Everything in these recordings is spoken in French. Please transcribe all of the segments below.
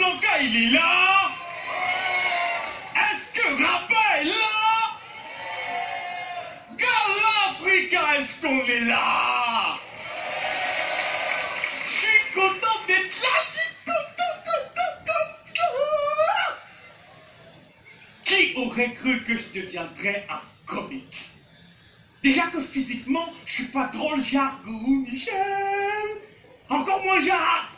Donka, il est là. Est-ce que Rabat est là? Gala Africa, est-ce qu'on est là? Je suis content d'être là, je suis content. Qui aurait cru que je deviendrais un comique? Déjà que physiquement, je suis pas drôle, Jacques ou Michel. Encore moins Jacques.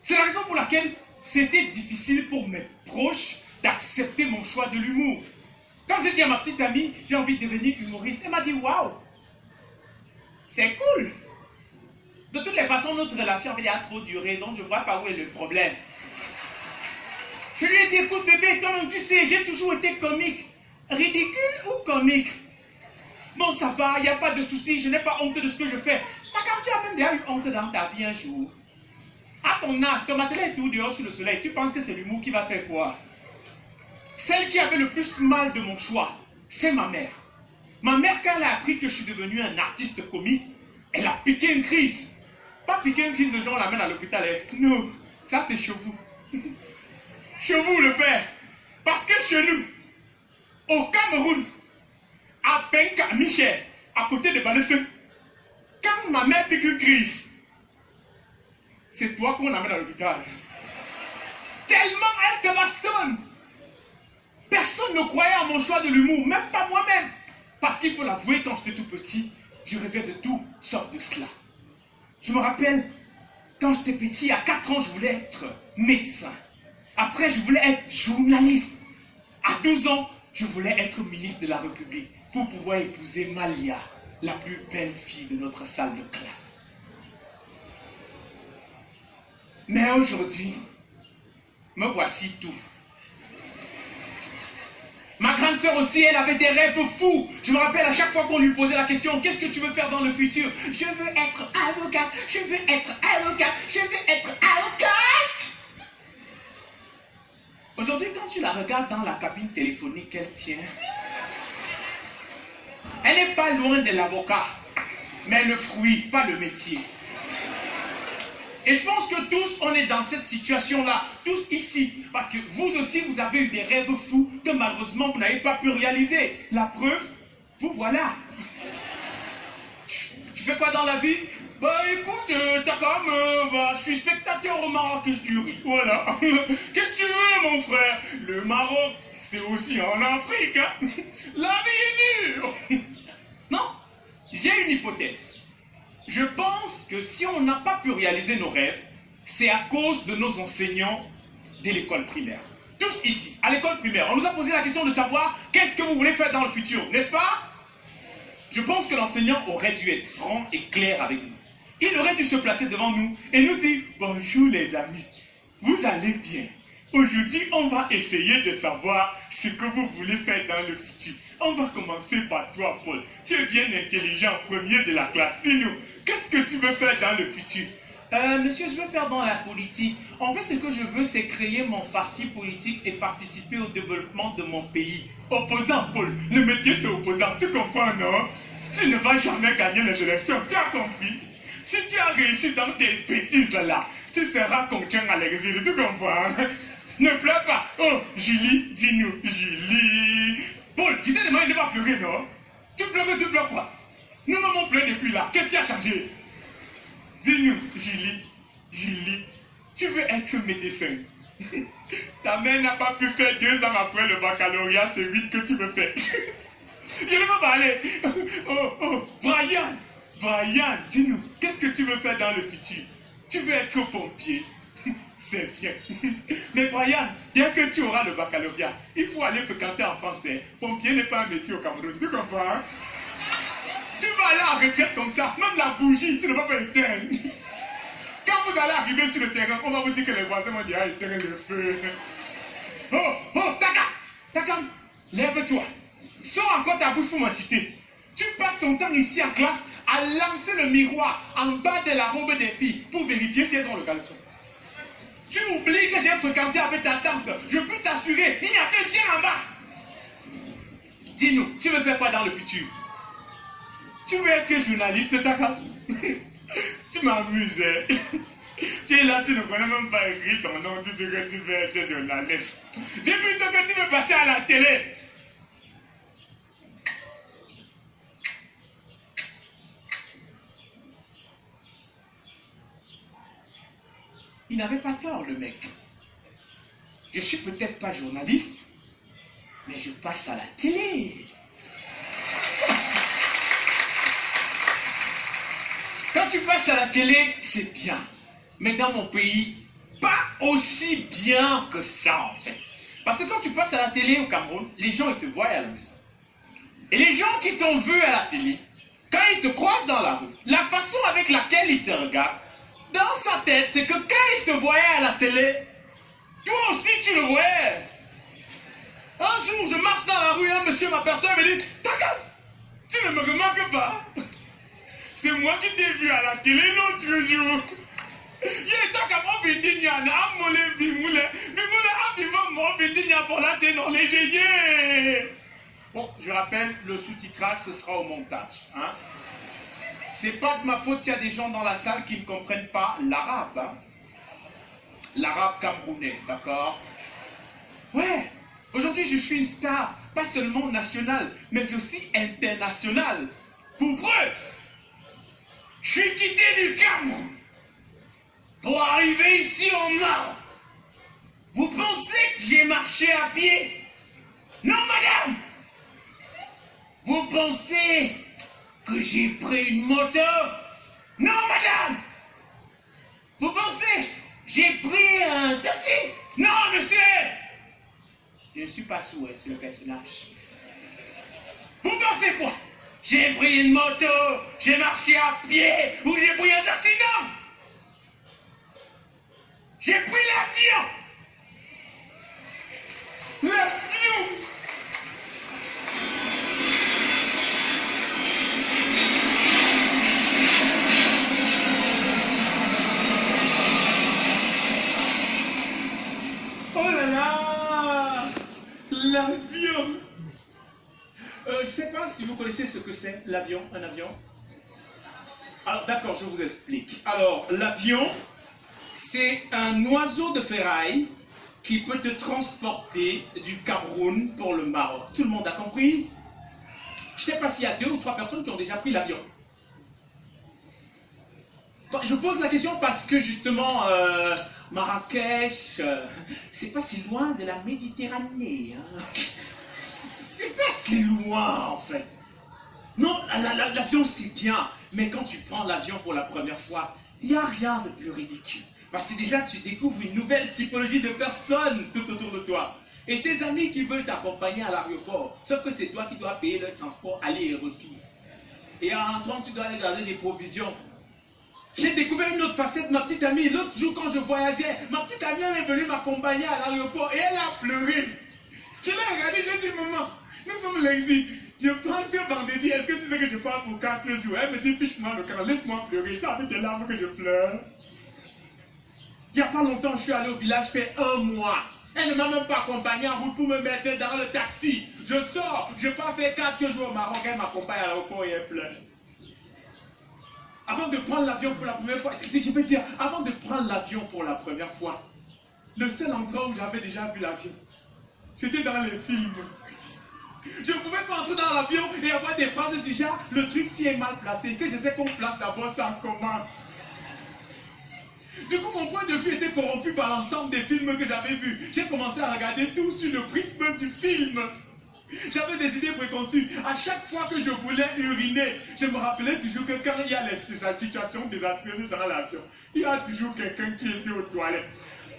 C'est la raison pour laquelle c'était difficile pour mes proches d'accepter mon choix de l'humour. Quand j'ai dit à ma petite amie, j'ai envie de devenir humoriste, elle m'a dit, waouh, c'est cool. De toutes les façons, notre relation a trop duré, donc je ne vois pas où est le problème. Je lui ai dit, écoute bébé, toi-même tu sais, j'ai toujours été comique. Ridicule ou comique? Bon, ça va, il n'y a pas de souci, je n'ai pas honte de ce que je fais. Mais quand tu as même déjà eu honte dans ta vie un jour, à ton âge, ton matelas est tout dehors sur le soleil, tu penses que c'est l'humour qui va faire quoi? Celle qui avait le plus mal de mon choix, c'est ma mère. Ma mère, quand elle a appris que je suis devenu un artiste comique, elle a piqué une crise. Pas piqué une crise de gens, on l'amène à l'hôpital. Non, ça c'est chez vous. Chez vous, le père. Parce que chez nous, au Cameroun, à Penka, Michel, à côté de Balessé, quand ma mère pique une crise, c'est toi qu'on amène à l'hôpital. Tellement elle te bastonne. Personne ne croyait à mon choix de l'humour, même pas moi-même. Parce qu'il faut l'avouer, quand j'étais tout petit, je rêvais de tout sauf de cela. Je me rappelle, quand j'étais petit, à 4 ans, je voulais être médecin. Après, je voulais être journaliste. À 12 ans, je voulais être ministre de la République pour pouvoir épouser Malia, la plus belle fille de notre salle de classe. Mais aujourd'hui, me voici tout. Ma grande sœur aussi, elle avait des rêves fous. Je me rappelle à chaque fois qu'on lui posait la question, qu'est-ce que tu veux faire dans le futur? Je veux être avocate, je veux être avocate, je veux être avocate. Aujourd'hui, quand tu la regardes dans la cabine téléphonique qu'elle tient, elle n'est pas loin de l'avocat, mais le fruit, pas le métier. Et je pense que tous, on est dans cette situation-là, tous ici, parce que vous aussi, vous avez eu des rêves fous que malheureusement, vous n'avez pas pu réaliser. La preuve, vous voilà. Tu fais quoi dans la vie? Bah écoute, t'as quand même, je suis spectateur au Maroc, qu'est-ce que tu ris? Voilà. Qu'est-ce que tu veux, mon frère? Le Maroc, c'est aussi en Afrique, hein? La vie est dure. Non, j'ai une hypothèse. Je pense que si on n'a pas pu réaliser nos rêves, c'est à cause de nos enseignants de l'école primaire. Tous ici, à l'école primaire, on nous a posé la question de savoir qu'est-ce que vous voulez faire dans le futur, n'est-ce pas? Je pense que l'enseignant aurait dû être franc et clair avec nous. Il aurait dû se placer devant nous et nous dire « Bonjour les amis, vous allez bien. Aujourd'hui, on va essayer de savoir ce que vous voulez faire dans le futur. On va commencer par toi, Paul. Tu es bien intelligent, premier de la classe. Dis-nous, qu'est-ce que tu veux faire dans le futur? Monsieur, je veux faire dans la politique. En fait, ce que je veux, c'est créer mon parti politique et participer au développement de mon pays. Opposant, Paul. Le métier, c'est opposant. Tu comprends, non? Tu ne vas jamais gagner les élections. Tu as compris? Si tu as réussi dans tes bêtises là, tu seras contraint à l'exil. Tu comprends? Ne pleure pas. Oh, Julie, dis-nous, Julie. Paul, je t'ai demandé de ne pas pleurer, non? Tu pleures quoi? Nous m'avons pleuré depuis là. Qu'est-ce qui a changé? Dis-nous, Julie, tu veux être médecin. Ta mère n'a pas pu faire 2 ans après le baccalauréat, c'est 8 que tu veux faire. Je ne veux pas parler. Oh, Brian, dis-nous, qu'est-ce que tu veux faire dans le futur? Tu veux être pompier. C'est bien. Mais Brian, dès que tu auras le baccalauréat, il faut aller fréquenter en français. Pompier n'est pas un métier au Cameroun, tu comprends? Hein? Tu vas aller en retraite comme ça, même la bougie, tu ne vas pas éteindre. Quand vous allez arriver sur le terrain, on va vous dire que les voisins vont dire, éteindre le feu. Oh, Taka, lève-toi. Sors encore ta bouche pour m'inciter. Tu passes ton temps ici en classe à lancer le miroir en bas de la robe des filles pour vérifier si elles ont le caleçon. Tu oublies que j'ai fréquenté avec ta tante. Je peux t'assurer, il n'y a que Dieu en bas. Dis-nous, tu veux faire quoi dans le futur? Tu veux être journaliste, Taka? Tu m'amuses, hein? Tu es là, tu ne connais même pas écrit ton nom, tu dis que tu veux être journaliste. Dis plutôt que tu veux passer à la télé. Il n'avait pas tort, le mec. Je suis peut-être pas journaliste, mais je passe à la télé. Quand tu passes à la télé, c'est bien. Mais dans mon pays, pas aussi bien que ça, en fait. Parce que quand tu passes à la télé au Cameroun, les gens, ils te voient à la maison. Et les gens qui t'ont vu à la télé, quand ils te croisent dans la rue, la façon avec laquelle ils te regardent, dans sa tête, c'est que quand ils te voyaient à la télé, toi aussi tu le voyais. Un jour, je marche dans la rue, un monsieur m'aperçoit et me dit « Takam, tu ne me remarques pas? C'est moi qui t'ai vu à la télé l'autre jour. » Bon, je rappelle, le sous-titrage, ce sera au montage. Hein? C'est pas de ma faute s'il y a des gens dans la salle qui ne comprennent pas l'arabe. Hein? L'arabe camerounais, d'accord? Ouais, aujourd'hui je suis une star, pas seulement nationale, mais aussi internationale. Pour preuve, je suis quitté du Cameroun pour arriver ici au Maroc. Vous pensez que j'ai marché à pied? Non, madame! Vous pensez que j'ai pris une moto? Non, madame! Vous pensez j'ai pris un taxi? Non, monsieur! Je ne suis pas sourd, c'est le personnage. Vous pensez quoi? J'ai pris une moto, j'ai marché à pied ou j'ai pris un taxi? Non! J'ai pris l'avion! L'avion! Oh là là! L'avion! Je ne sais pas si vous connaissez ce que c'est, l'avion, un avion. Alors d'accord, je vous explique. Alors, l'avion, c'est un oiseau de ferraille qui peut te transporter du Cameroun pour le Maroc. Tout le monde a compris? Je ne sais pas s'il y a 2 ou 3 personnes qui ont déjà pris l'avion. Je pose la question parce que justement, Marrakech, c'est pas si loin de la Méditerranée. Hein. C'est pas si loin en fait. Non, l'avion c'est bien, mais quand tu prends l'avion pour la première fois, il n'y a rien de plus ridicule. Parce que déjà tu découvres une nouvelle typologie de personnes tout autour de toi. Et ces amis qui veulent t'accompagner à l'aéroport, sauf que c'est toi qui dois payer le transport aller et retour. Et en rentrant, tu dois aller garder des provisions. J'ai découvert une autre facette de ma petite amie. L'autre jour, quand je voyageais, ma petite amie elle est venue m'accompagner à l'aéroport et elle a pleuré. Je l'ai regardé, j'ai dit, maman, nous sommes lundi. Je prends que vendredi. Est-ce que tu sais que je pars pour 4 jours? Elle me dit, fiche-moi le camp, laisse-moi pleurer. C'est avec des larmes que je pleure. Il n'y a pas longtemps, je suis allé au village, fait 1 mois. Elle ne m'a même pas accompagné en route pour me mettre dans le taxi. Je sors, je pars faire 4 jours au Maroc, elle m'accompagne à l'aéroport et elle pleure. Avant de prendre l'avion pour la première fois, je peux dire, avant de prendre l'avion pour la première fois, le seul endroit où j'avais déjà vu l'avion, c'était dans les films. Je ne pouvais pas entrer dans l'avion et avoir des phrases du genre, le truc si est mal placé, que je sais qu'on place d'abord ça en commun. Du coup, mon point de vue était corrompu par l'ensemble des films que j'avais vus. J'ai commencé à regarder tout sur le prisme du film. J'avais des idées préconçues. À chaque fois que je voulais uriner, je me rappelais toujours que quand il y a ces situations désastreuses dans l'avion, il y a toujours quelqu'un qui était aux toilettes.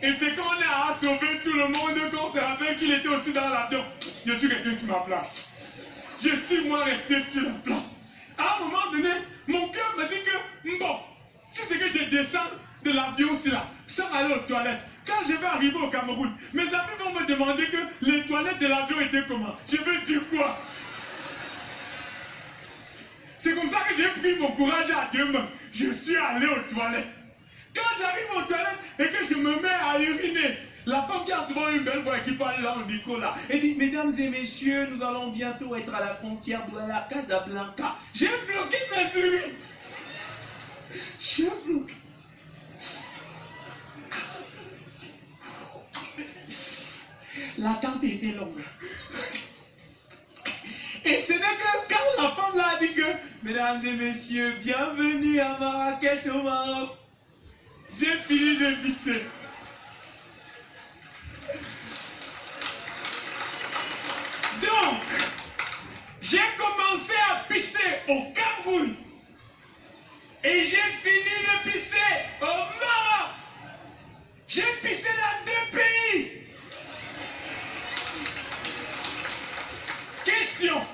Et c'est quand on a sauvé tout le monde qu'on se rappelle qu'il était aussi dans l'avion. Je suis resté sur ma place. Je suis moi resté sur la place. À un moment donné, mon cœur me dit que, bon, si c'est que je descends de l'avion, c'est là, sans aller aux toilettes. Quand je vais arriver au Cameroun, mes amis vont me demander que les toilettes de l'avion étaient comment. Je veux dire quoi? C'est comme ça que j'ai pris mon courage à 2 mains. Je suis allé aux toilettes. Quand j'arrive aux toilettes et que je me mets à uriner, la femme qui a souvent une belle voix qui parle là au micro là, et dit, mesdames et messieurs, nous allons bientôt être à la frontière de la Casablanca. J'ai bloqué mes urines. Je bloque. L'attente était longue. Et ce n'est que quand la femme l'a dit que, mesdames et messieurs, bienvenue à Marrakech au Maroc, j'ai fini de pisser. Donc, j'ai commencé à pisser au Cameroun. Et j'ai fini de pisser au Maroc. J'ai pissé dans 2 pays. Question.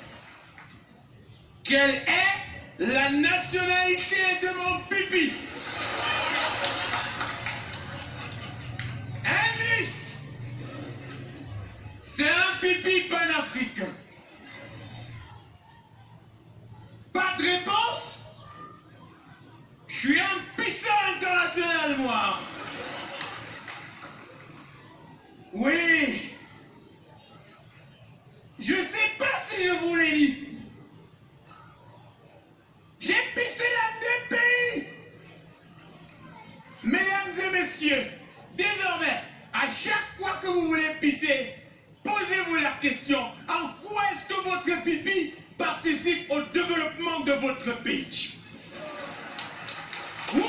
Quelle est la nationalité de mon pipi? Indice. C'est un pipi panafricain. Pas de réponse? Je suis un pisseur international, moi. Oui. Je sais pas si je vous l'ai dit. J'ai pissé dans 2 pays. Mesdames et messieurs, désormais, à chaque fois que vous voulez pisser, posez-vous la question, en quoi est-ce que votre pipi participe au développement de votre pays? Wow!